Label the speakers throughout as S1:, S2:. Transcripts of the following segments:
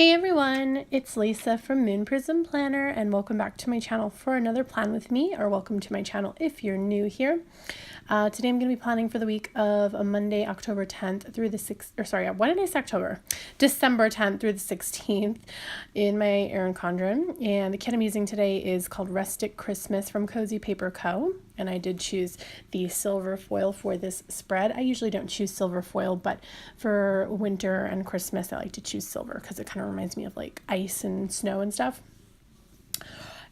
S1: Hey everyone, it's Lisa from Moon Prism Planner and welcome back to my channel for another plan with me, or welcome to my channel if you're new here. Today I'm going to be planning for the week of Monday, October 10th through the 6th, or sorry, when did I say October? December 10th through the 16th in my Erin Condren. And the kit I'm using today is called Rustic Christmas from Cozy Paper Co. And I did choose the silver foil for this spread. I usually don't choose silver foil, but for winter and Christmas, I like to choose silver because it kind of reminds me of like ice and snow and stuff.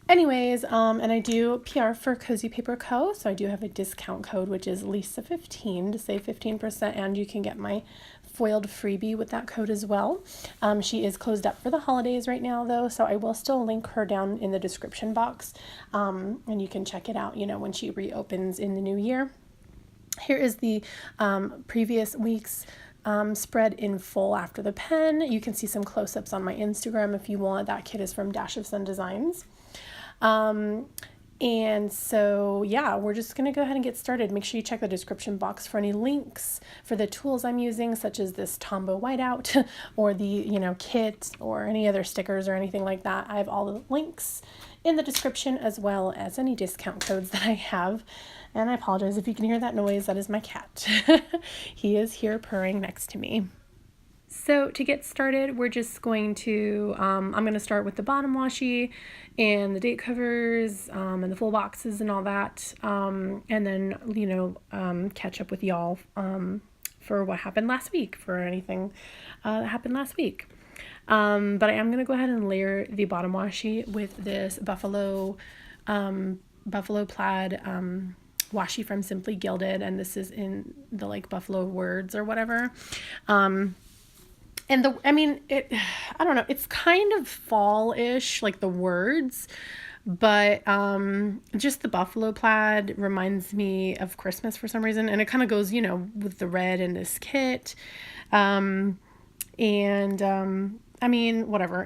S1: Anyways, and I do PR for Cozy Paper Co. So I do have a discount code, which is Lisa15 to save 15%. And you can get my foiled freebie with that code as well. She is closed up for the holidays right now though. So I will still link her down in the description box. And you can check it out, when she reopens in the new year. Here is the previous week's spread in full after the pen. You can see some close-ups on my Instagram if you want. That kit is from Dash of Sun Designs. And so, yeah, we're just going to go ahead and get started. Make sure you check the description box for any links for the tools I'm using, such as this Tombow whiteout or the, kit or any other stickers or anything like that. I have all the links in the description as well as any discount codes that I have. And I apologize if you can hear that noise. That is my cat. He is here purring next to me. So to get started, we're just going to, I'm going to start with the bottom washi and the date covers and the full boxes and all that. And then, catch up with y'all for what happened last week, for anything that happened last week. But I am going to go ahead and layer the bottom washi with this buffalo plaid washi from Simply Gilded. And this is in the buffalo words or whatever. And I don't know, it's kind of fall-ish, like the words, but just the buffalo plaid reminds me of Christmas for some reason. And it kind of goes, with the red in this kit. Whatever,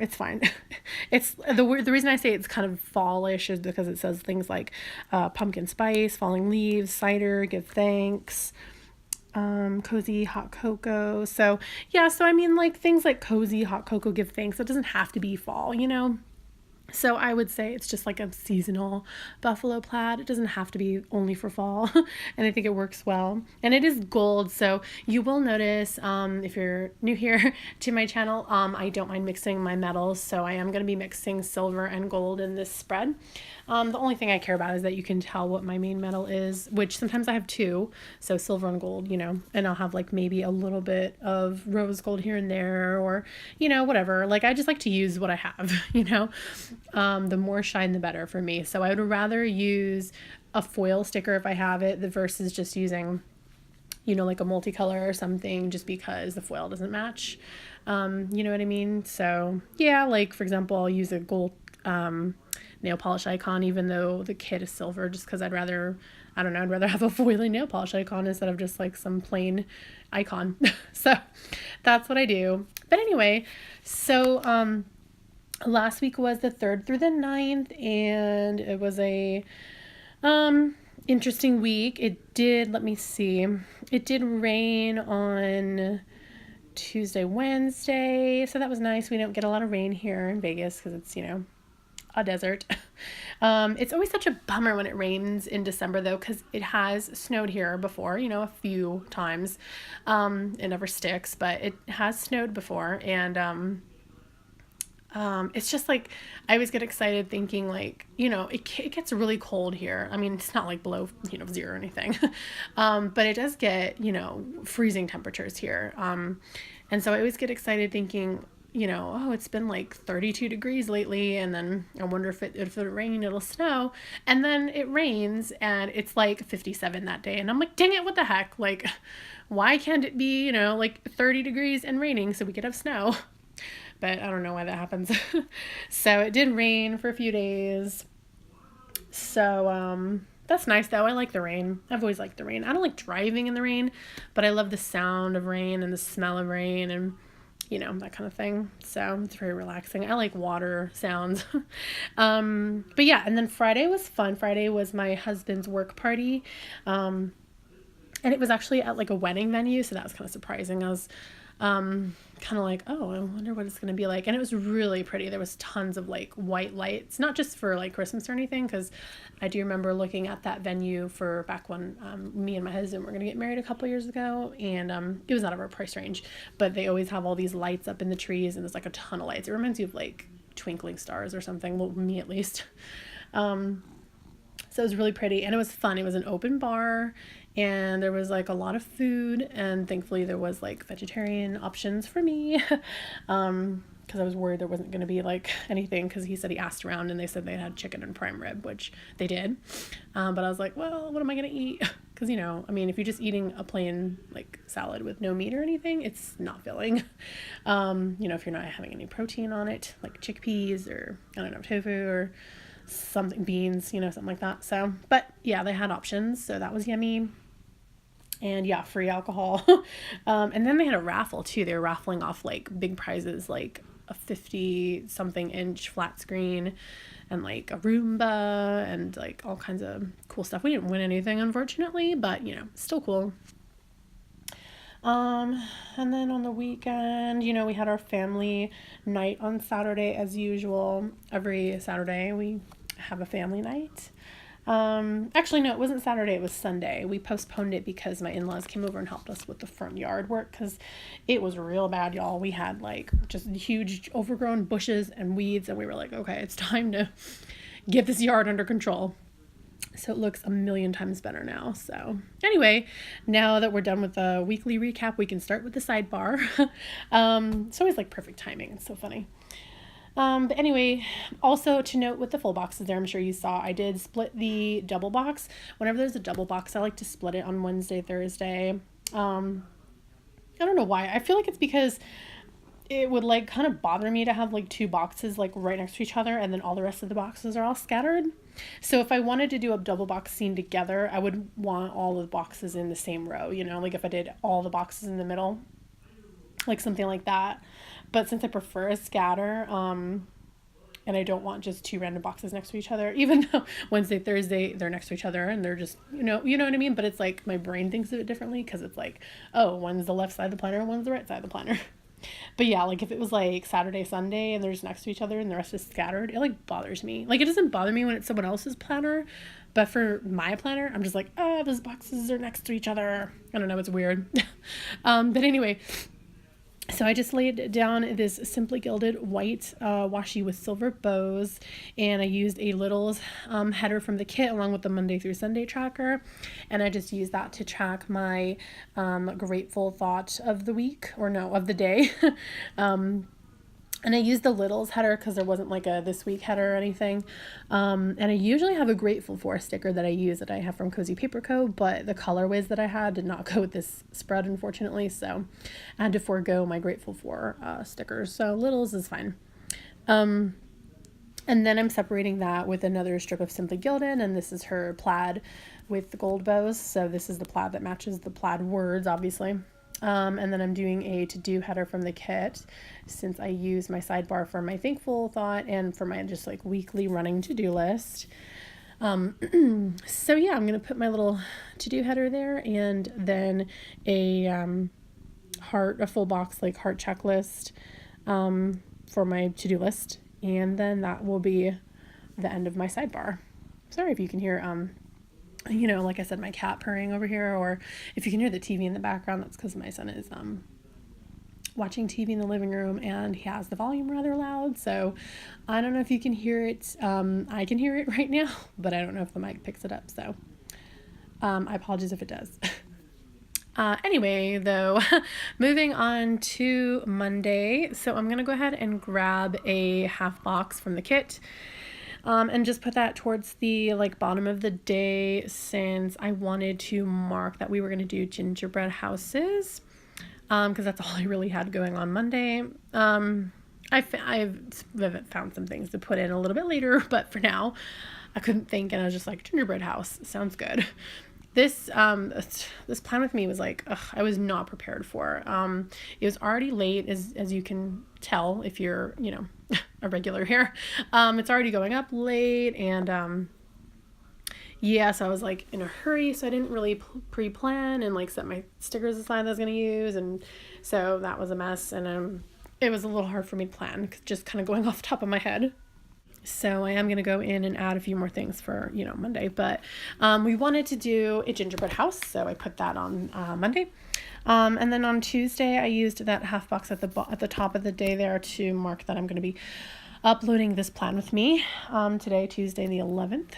S1: it's fine. It's the reason I say it's kind of fall-ish is because it says things like pumpkin spice, falling leaves, cider, give thanks, cozy hot cocoa. So yeah, things like cozy hot cocoa, give thanks. It doesn't have to be fall, So I would say it's just like a seasonal buffalo plaid. It doesn't have to be only for fall. And I think it works well. And it is gold. So you will notice, if you're new here to my channel, I don't mind mixing my metals. So I am going to be mixing silver and gold in this spread. The only thing I care about is that you can tell what my main metal is, which sometimes I have two. So silver and gold, and I'll have maybe a little bit of rose gold here and there, or, whatever. I just like to use what I have, the more shine, the better for me. So I would rather use a foil sticker if I have it versus just using, a multicolor or something, just because the foil doesn't match. You know what I mean? So yeah, for example, I'll use a gold, nail polish icon, even though the kit is silver, just because I'd rather have a foily nail polish icon instead of just some plain icon. So that's what I do. But anyway, so, last week was the 3rd through the 9th, and it was a interesting week. It did rain on Tuesday, Wednesday, so that was nice. We don't get a lot of rain here in Vegas because it's, a desert. It's always such a bummer when it rains in December though, because it has snowed here before, a few times. It never sticks, but it has snowed before, and it's just I always get excited thinking it gets really cold here. I mean, it's not below, 0 or anything. But it does get, freezing temperatures here. And so I always get excited thinking, it's been 32 degrees lately. And then I wonder if it rains, it'll snow. And then it rains and it's 57 that day. And I'm dang it, what the heck? Why can't it be, 30 degrees and raining so we could have snow? But I don't know why that happens. So it did rain for a few days. So that's nice though. I like the rain. I've always liked the rain. I don't like driving in the rain, but I love the sound of rain and the smell of rain and that kind of thing. So it's very relaxing. I like water sounds. But yeah, and then Friday was fun. Friday was my husband's work party. And it was actually at a wedding venue. So that was kind of surprising. I was kind of like, oh, I wonder what it's going to be like. And it was really pretty. There was tons of like white lights, not just for like Christmas or anything, because I do remember looking at that venue for back when me and my husband were going to get married a couple years ago, and it was out of our price range, but they always have all these lights up in the trees, and there's like a ton of lights. It reminds you of like twinkling stars or something, well, me at least. So it was really pretty, and it was fun. It was an open bar, and there was like a lot of food, and thankfully there was like vegetarian options for me. Because I was worried there wasn't going to be like anything, because he said he asked around and they said they had chicken and prime rib, which they did. But I was like, well, what am I going to eat? Because, you know, I mean, if you're just eating a plain like salad with no meat or anything, it's not filling. You know, if you're not having any protein on it, like chickpeas or, I don't know, tofu or something, beans, you know, something like that. So, but yeah, they had options, so that was yummy. And yeah, free alcohol. And then they had a raffle too. They were raffling off like big prizes, like a 50 something inch flat screen and like a Roomba and like all kinds of cool stuff. We didn't win anything, unfortunately, but you know, still cool. And then on the weekend, you know, we had our family night on Saturday as usual. Every Saturday we have a family night. Actually, no, it wasn't Saturday, it was Sunday. We postponed it because my in-laws came over and helped us with the front yard work, because it was real bad, y'all. We had like just huge overgrown bushes and weeds, and we were like, okay, it's time to get this yard under control. So it looks a million times better now. So anyway, now that we're done with the weekly recap, we can start with the sidebar. It's always like perfect timing. It's so funny. But anyway, also to note with the full boxes there, I'm sure you saw, I did split the double box. Whenever there's a double box, I like to split it on Wednesday, Thursday. I don't know why. I feel like it's because it would like kind of bother me to have like two boxes like right next to each other, and then all the rest of the boxes are all scattered. So if I wanted to do a double box scene together, I would want all of the boxes in the same row, you know, like if I did all the boxes in the middle, like something like that. But since I prefer a scatter, and I don't want just two random boxes next to each other, even though Wednesday, Thursday, they're next to each other and they're just, you know what I mean? But it's like my brain thinks of it differently, because it's like, oh, one's the left side of the planner, one's the right side of the planner. But yeah, like if it was like Saturday, Sunday, and they're just next to each other and the rest is scattered, it like bothers me. Like it doesn't bother me when it's someone else's planner, but for my planner, I'm just like, oh, those boxes are next to each other. I don't know, it's weird. But anyway, so I just laid down this Simply Gilded white washi with silver bows, and I used a Littles header from the kit along with the Monday through Sunday tracker, and I just used that to track my grateful thought of the week, or no, of the day. And I used the Littles header because there wasn't like a this week header or anything. And I usually have a grateful for sticker that I use that I have from Cozy Paper Co., but the colorways that I had did not go with this spread, unfortunately. So I had to forego my grateful for stickers. So Littles is fine. And then I'm separating that with another strip of Simply Gilded, and this is her plaid with the gold bows. So this is the plaid that matches the plaid words, obviously. And then I'm doing a to-do header from the kit, since I use my sidebar for my thankful thought and for my just like weekly running to-do list. So yeah, I'm going to put my little to-do header there, and then a full box like heart checklist for my to-do list. And then that will be the end of my sidebar. Sorry if you can hear you know, like I said, my cat purring over here, or if you can hear the TV in the background, that's because my son is watching TV in the living room, and he has the volume rather loud. So I don't know if you can hear it. I can hear it right now, but I don't know if the mic picks it up. So I apologize if it does. Anyway, though, moving on to Monday. So I'm going to go ahead and grab a half box from the kit. And just put that towards the like bottom of the day, since I wanted to mark that we were going to do gingerbread houses, because that's all I really had going on Monday. I've found some things to put in a little bit later, but for now I couldn't think, and I was just like, gingerbread house sounds good. This plan with me was like, I was not prepared for. It was already late, as you can tell if you're, you know, a regular here. It's already going up late, and yeah, so I was like in a hurry, so I didn't really pre-plan and like set my stickers aside that I was going to use, and so that was a mess, and it was a little hard for me to plan, just kind of going off the top of my head. So I am going to go in and add a few more things for, Monday, but we wanted to do a gingerbread house, so I put that on Monday. And then on Tuesday, I used that half box at the top of the day there to mark that I'm going to be uploading this plan with me today, Tuesday the 11th.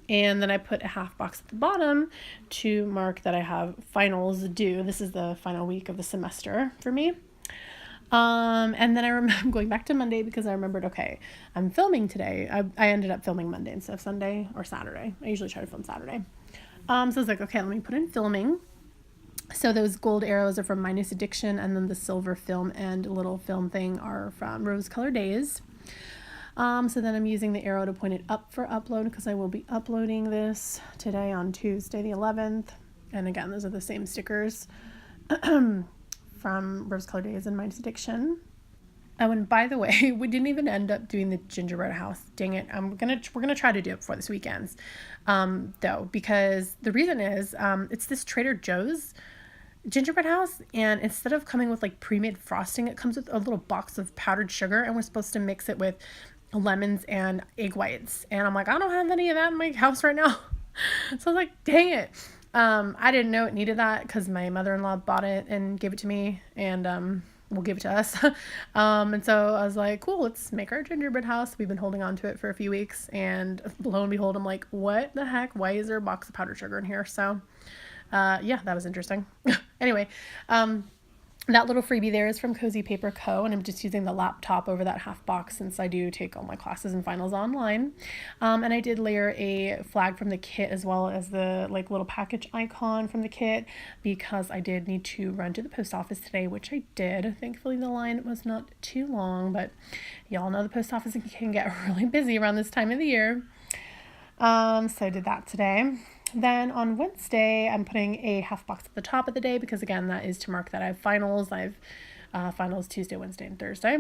S1: And then I put a half box at the bottom to mark that I have finals due. This is the final week of the semester for me. And then I remember going back to Monday because I remembered, okay, I'm filming today. I ended up filming Monday instead of Sunday or Saturday. I usually try to film Saturday. So I was like, okay, let me put in filming. So those gold arrows are from Minus Addiction, and then the silver film and little film thing are from Rose Color Days. So then I'm using the arrow to point it up for upload because I will be uploading this today on Tuesday the 11th. And again, those are the same stickers from Rose Color Days and Minus Addiction. Oh, and by the way, we didn't even end up doing the gingerbread house. Dang it. We're gonna try to do it before this weekend, though, because the reason is it's this Trader Joe's gingerbread house, and instead of coming with like pre-made frosting, it comes with a little box of powdered sugar, and we're supposed to mix it with lemons and egg whites. And I'm like, I don't have any of that in my house right now. So I was like, dang it. I didn't know it needed that because my mother-in-law bought it and gave it to me, and will give it to us. And so I was like, cool, let's make our gingerbread house. We've been holding on to it for a few weeks, and lo and behold, I'm like, what the heck? Why is there a box of powdered sugar in here? So yeah, that was interesting. Anyway, that little freebie there is from Cozy Paper Co. And I'm just using the laptop over that half box since I do take all my classes and finals online. And I did layer a flag from the kit as well as the like little package icon from the kit because I did need to run to the post office today, which I did. Thankfully, the line was not too long, but y'all know the post office can get really busy around this time of the year. So I did that today. Then on Wednesday, I'm putting a half box at the top of the day because, again, that is to mark that I have finals. I have finals Tuesday, Wednesday, and Thursday.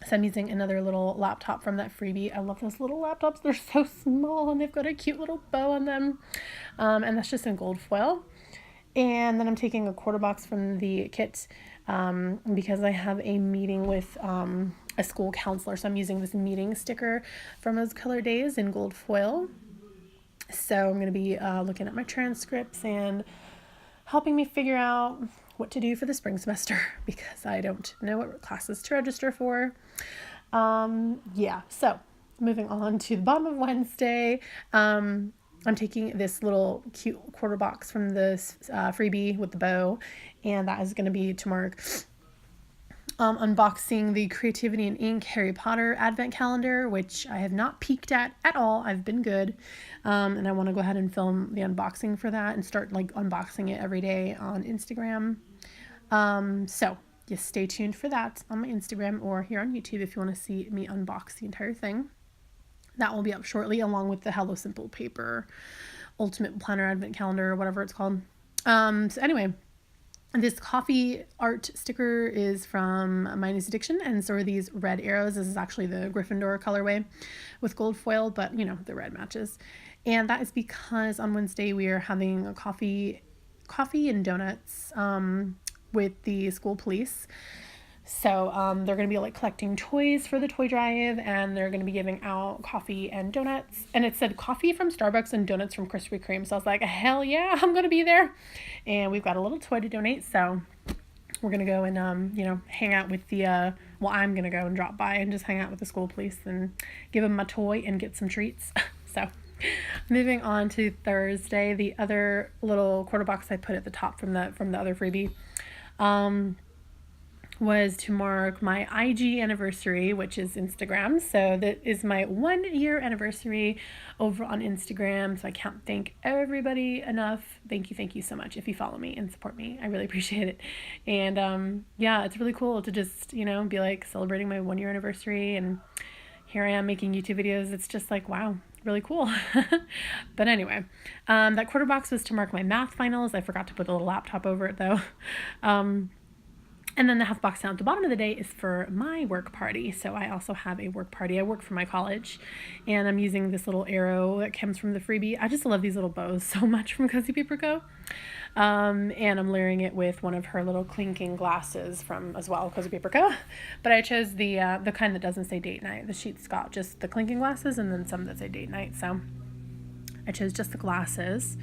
S1: So I'm using another little laptop from that freebie. I love those little laptops. They're so small, and they've got a cute little bow on them. And that's just in gold foil. And then I'm taking a quarter box from the kit because I have a meeting with a school counselor. So I'm using this meeting sticker from Rose Color Days in gold foil. So I'm going to be looking at my transcripts and helping me figure out what to do for the spring semester because I don't know what classes to register for. Yeah, so moving on to the bottom of Wednesday, I'm taking this little cute quarter box from this freebie with the bow, and that is going to be to mark unboxing the Creativity and Ink Harry Potter Advent Calendar, which I have not peeked at all. I've been good. And I want to go ahead and film the unboxing for that and start like unboxing it every day on Instagram. So just stay tuned for that on my Instagram or here on YouTube if you want to see me unbox the entire thing. That will be up shortly along with the Hello Simple Paper Ultimate Planner Advent Calendar or whatever it's called. So anyway, this coffee art sticker is from Minus Addiction, and so are these red arrows. This is actually the Gryffindor colorway with gold foil, but the red matches. And that is because on Wednesday we are having a coffee and donuts with the school police. So they're going to be like collecting toys for the toy drive, and they're going to be giving out coffee and donuts. And it said coffee from Starbucks and donuts from Krispy Kreme. So I was like, hell yeah, I'm going to be there. And we've got a little toy to donate. So we're going to go and, hang out with I'm going to go and drop by and just hang out with the school police and give them my toy and get some treats. So moving on to Thursday, the other little quarter box I put at the top from the other freebie, was to mark my IG anniversary, which is Instagram. So that is my 1 year anniversary over on Instagram. So I can't thank everybody enough. Thank you so much if you follow me and support me. I really appreciate it. And yeah, it's really cool to just, be like celebrating my 1 year anniversary. And here I am making YouTube videos. It's just like, wow, really cool. But anyway, that quarter box was to mark my math finals. I forgot to put the little laptop over it though. And then the half box down at the bottom of the day is for my work party. So I also have a work party. I work for my college, and I'm using this little arrow that comes from the freebie. I just love these little bows so much from Cozy Paper Co. And I'm layering it with one of her little clinking glasses from as well Cozy Paper Co. But I chose the kind that doesn't say date night. The sheet's got just the clinking glasses and then some that say date night. So I chose just the glasses.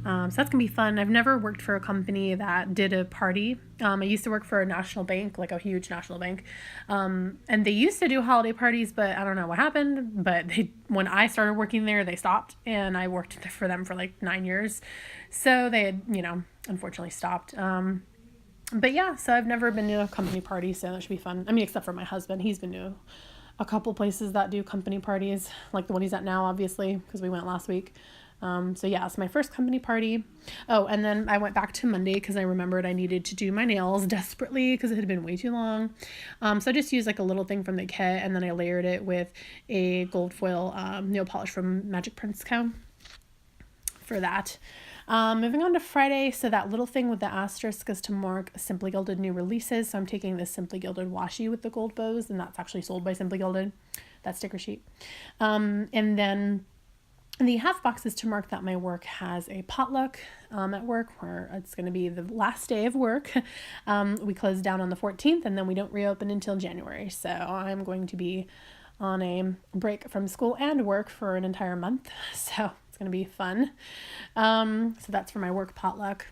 S1: So that's gonna be fun. I've never worked for a company that did a party. I used to work for a national bank, like a huge national bank, and they used to do holiday parties, but I don't know what happened. But when I started working there, they stopped, and I worked for them for like 9 years, so they had, unfortunately stopped. But yeah, so I've never been to a company party, so that should be fun. I mean, except for my husband, he's been to a couple places that do company parties, like the one he's at now, obviously, because we went last week. So yeah, it's my first company party. Oh, and then I went back to Monday because I remembered I needed to do my nails desperately because it had been way too long. So I just used like a little thing from the kit, and then I layered it with a gold foil nail polish from Magic Prince Co. for that. Moving on to Friday, so that little thing with the asterisk is to mark Simply Gilded new releases. So I'm taking this Simply Gilded washi with the gold bows, and that's actually sold by Simply Gilded, that sticker sheet. And then the half box is to mark that my work has a potluck at work, where it's going to be the last day of work. We close down on the 14th, and then we don't reopen until January. So I'm going to be on a break from school and work for an entire month. So it's going to be fun. So that's for my work potluck.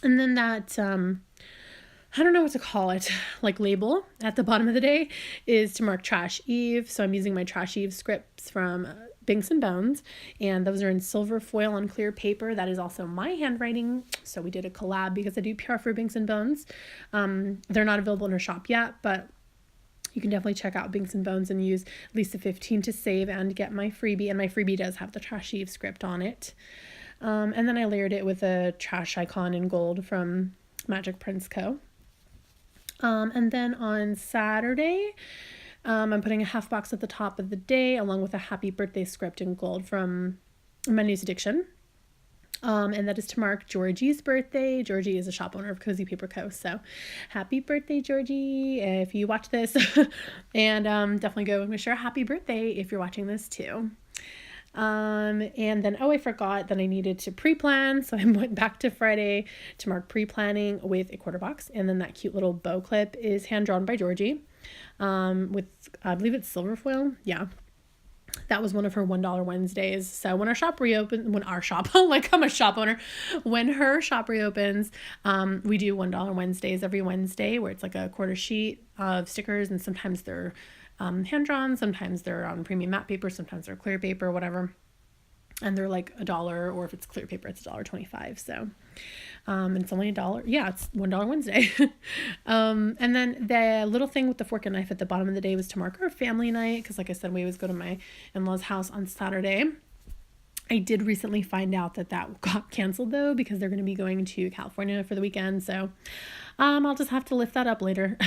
S1: And then that, I don't know what to call it, like label at the bottom of the day is to mark Trash Eve. So I'm using my Trash Eve scripts from Binks and Bones, and those are in silver foil on clear paper. That is also my handwriting. So we did a collab because I do PR for Binks and Bones. They're not available in our shop yet, but you can definitely check out Binks and Bones and use at least a 15 to save and get my freebie. And my freebie does have the Trash Eve script on it. And then I layered it with a trash icon in gold from Magic Prince Co. And then on Saturday, I'm putting a half box at the top of the day along with a happy birthday script in gold from My News Addiction. And that is to mark Georgie's birthday. Georgie is a shop owner of Cozy Paper Co. So happy birthday, Georgie, if you watch this. And definitely go and wish her a happy birthday if you're watching this too. And then, I forgot that I needed to pre-plan. So I went back to Friday to mark pre-planning with a quarter box. And then that cute little bow clip is hand-drawn by Georgie with, I believe it's silver foil. Yeah. That was one of her $1 Wednesdays. So when our shop reopens, like I'm a shop owner, when her shop reopens, we do $1 Wednesdays every Wednesday, where it's like a quarter sheet of stickers, and sometimes they're hand-drawn, sometimes they're on premium matte paper, sometimes they're clear paper, whatever. And they're like $1, or if it's clear paper, it's $1.25. So, and it's only $1. Yeah, it's $1 Wednesday. And then the little thing with the fork and knife at the bottom of the day was to mark our family night. Cause like I said, we always go to my in-laws' house on Saturday. I did recently find out that got canceled though, because they're going to be going to California for the weekend. So, I'll just have to lift that up later.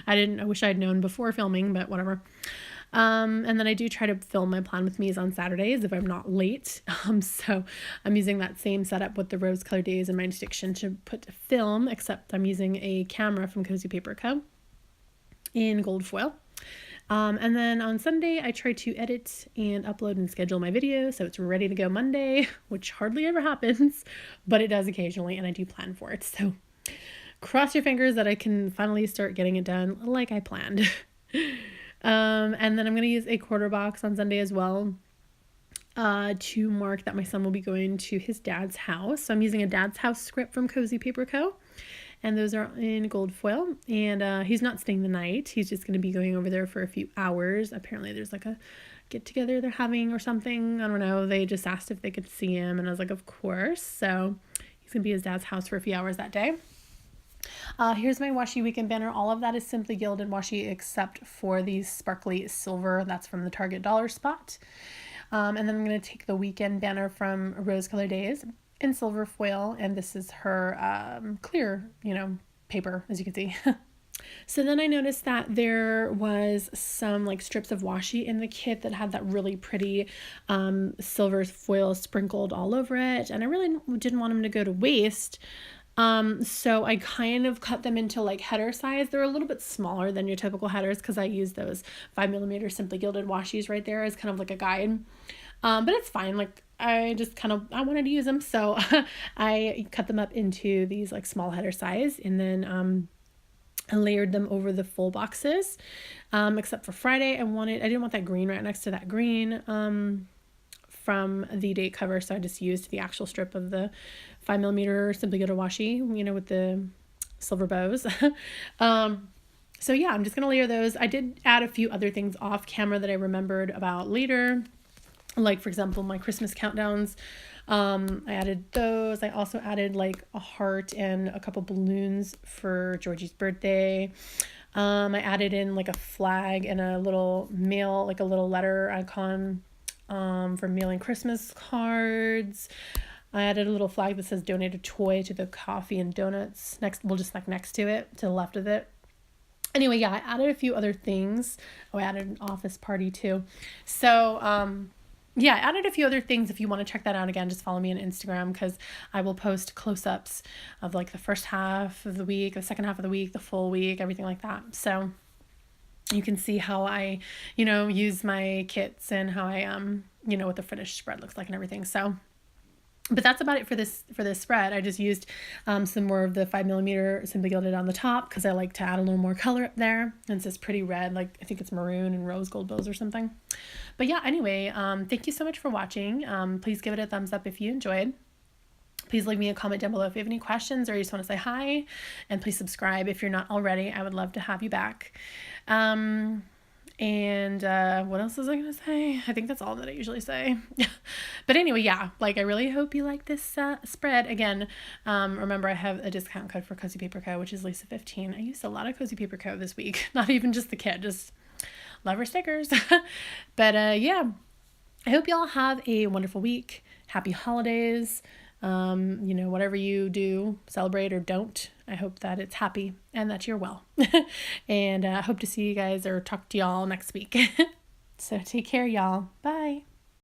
S1: I wish I'd known before filming, but whatever. And then I do try to film my Plan With Me's on Saturdays if I'm not late. So I'm using that same setup with the rose color days and My Addiction to put film, except I'm using a camera from Cozy Paper Co. in gold foil. And then on Sunday, I try to edit and upload and schedule my video so it's ready to go Monday, which hardly ever happens, but it does occasionally, and I do plan for it. So cross your fingers that I can finally start getting it done like I planned. And then I'm going to use a quarter box on Sunday as well to mark that my son will be going to his dad's house. So I'm using a dad's house script from Cozy Paper Co. And those are in gold foil. And he's not staying the night. He's just going to be going over there for a few hours. Apparently there's like a get together they're having or something. I don't know. They just asked if they could see him, and I was like, of course. So he's going to be at his dad's house for a few hours that day. Here's my washi weekend banner. All of that is Simply Gilded washi except for the sparkly silver. That's from the Target dollar spot. And then I'm going to take the weekend banner from Rose Color Days in silver foil. And this is her clear, paper, as you can see. So then I noticed that there was some like strips of washi in the kit that had that really pretty silver foil sprinkled all over it. And I really didn't want them to go to waste. So I kind of cut them into like header size. They're a little bit smaller than your typical headers because I use those 5mm Simply Gilded washies right there as kind of like a guide. But it's fine. Like I just kind of, I wanted to use them. So I cut them up into these like small header size, and then, I layered them over the full boxes. Except for Friday, I didn't want that green right next to that green, from the date cover. So I just used the actual strip of the 5mm Simply Gilded washi, with the silver bows. So yeah, I'm just going to layer those. I did add a few other things off camera that I remembered about later. Like, for example, my Christmas countdowns. I added those. I also added like a heart and a couple balloons for Georgie's birthday. I added in like a flag and a little mail, like a little letter icon, for mailing Christmas cards. I added a little flag that says donate a toy to the coffee and donuts next to it, to the left of it. Anyway, yeah, I added a few other things. Oh, I added an office party too. So, yeah, I added a few other things. If you want to check that out again, just follow me on Instagram, because I will post close-ups of like the first half of the week, the second half of the week, the full week, everything like that. So you can see how I, use my kits and how I, what the finished spread looks like and everything. So, but that's about it for this spread. I just used some more of the 5mm Simply Gilded on the top because I like to add a little more color up there. And it's this pretty red, like I think it's maroon and rose gold bows or something. But yeah, anyway, thank you so much for watching. Please give it a thumbs up if you enjoyed. Please leave me a comment down below if you have any questions or you just want to say hi. And please subscribe if you're not already. I would love to have you back. And what else was I going to say? I think that's all that I usually say. But anyway, yeah, like I really hope you like this spread. Again, remember I have a discount code for Cozy Paper Co., which is Lisa15. I used a lot of Cozy Paper Co. this week. Not even just the kit, just love her stickers. But yeah, I hope y'all have a wonderful week. Happy holidays. Whatever you do, celebrate or don't, I hope that it's happy and that you're well. And I hope to see you guys or talk to y'all next week. So take care, y'all. Bye.